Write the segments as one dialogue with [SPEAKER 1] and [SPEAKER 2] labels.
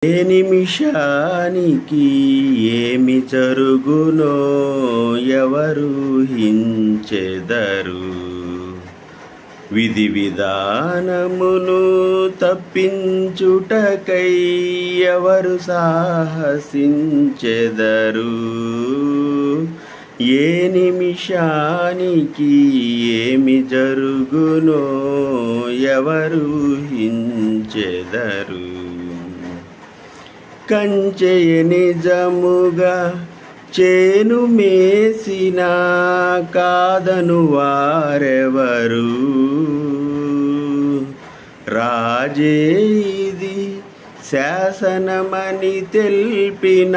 [SPEAKER 1] ఏ నిమిషానికి ఏమి జరుగునో ఎవరు హించెదరు. విధి విధానమును తప్పించుటకై ఎవరు సాహసించెదరు. ఏ నిమిషానికి ఏమి జరుగునో ఎవరు హించెదరు. కంచెయ నిజముగా చేను మేసిన కాదను వారెవరు. రాజే ఇది శాసనమని తెల్పిన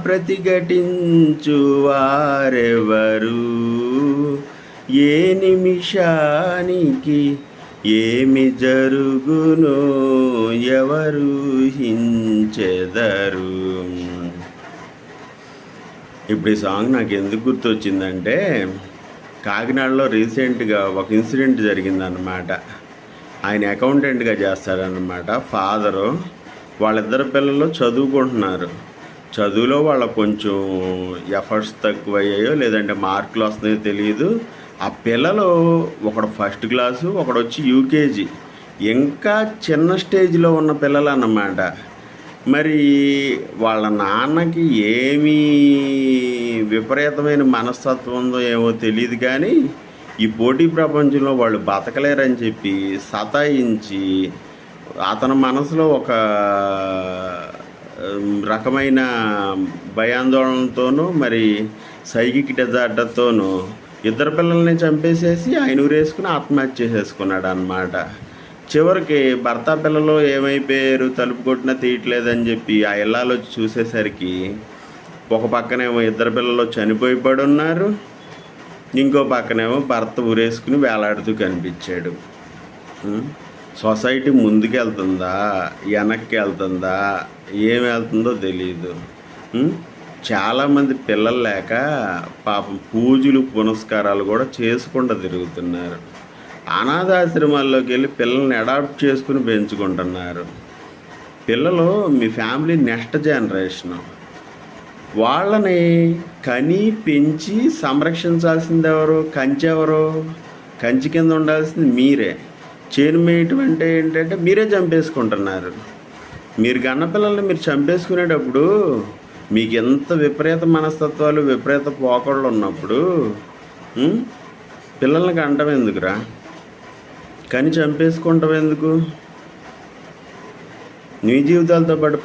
[SPEAKER 1] ప్రతిఘటించు వారెవరు. ఏ నిమిషానికి ఏమి జరుగునో ఎవరు హించెదరు. ఇప్పుడు ఈ సాంగ్ నాకు ఎందుకు గుర్తొచ్చిందంటే, కాకినాడలో రీసెంట్గా ఒక ఇన్సిడెంట్ జరిగిందన్నమాట. ఆయన అకౌంటెంట్గా చేస్తారన్నమాట. ఫాదరు వాళ్ళిద్దరు పిల్లలు చదువుకుంటున్నారు. చదువులో వాళ్ళకు కొంచెం ఎఫర్ట్స్ తక్కువయ్యాయో లేదంటే మార్కులు వస్తున్నాయో తెలియదు. ఆ పిల్లలు ఒకడు ఫస్ట్ క్లాసు, ఒకడు వచ్చి యూకేజీ, ఇంకా చిన్న స్టేజ్లో ఉన్న పిల్లలు అన్నమాట. మరి వాళ్ళ నాన్నకి ఏమీ విపరీతమైన మనస్తత్వం ఉందో ఏమో తెలియదు, కానీ ఈ పోటీ ప్రపంచంలో వాళ్ళు బతకలేరని చెప్పి సతాయించి అతని మనసులో ఒక రకమైన భయాందోళనతోనూ మరి సైకిక్ డిజార్డర్తోనూ ఇద్దరు పిల్లల్ని చంపేసేసి ఆయన ఊరేసుకుని ఆత్మహత్య చేసేసుకున్నాడు అన్నమాట. చివరికి భర్త పిల్లలు ఏమైపోయారు, తలుపు కొట్టినా తీయట్లేదని చెప్పి ఆ ఇళ్ళలో చూసేసరికి ఒక పక్కనేమో ఇద్దరు పిల్లలు చనిపోయి పడి ఉన్నారు, ఇంకో పక్కనేమో భర్త ఊరేసుకుని వేలాడుతూ కనిపించాడు. సొసైటీ ముందుకు వెళ్తుందా వెనక్కి వెళ్తుందా ఏమి వెళ్తుందో తెలియదు. చాలామంది పిల్లలు లేక పాపం పూజలు పునస్కారాలు కూడా చేసుకుంటూ తిరుగుతున్నారు. అనాథాశ్రమాల్లోకి వెళ్ళి పిల్లల్ని అడాప్ట్ చేసుకుని పెంచుకుంటున్నారు. పిల్లలు మీ ఫ్యామిలీ నెక్స్ట్ జనరేషను. వాళ్ళని కని పెంచి సంరక్షించాల్సింది ఎవరు? కంచె ఎవరు? కంచి కింద ఉండాల్సింది మీరే. చేను మేయటం అంటే ఏంటంటే మీరే చంపేసుకుంటున్నారు. మీరు కన్న పిల్లల్ని మీరు చంపేసుకునేటప్పుడు మీకు ఎంత విపరీత మనస్తత్వాలు విపరీత పోకళ్ళు ఉన్నప్పుడు పిల్లల్ని కంటం ఎందుకురా? కానీ చంపేసుకుంటాం ఎందుకు? నీ జీవితాలతో పాటు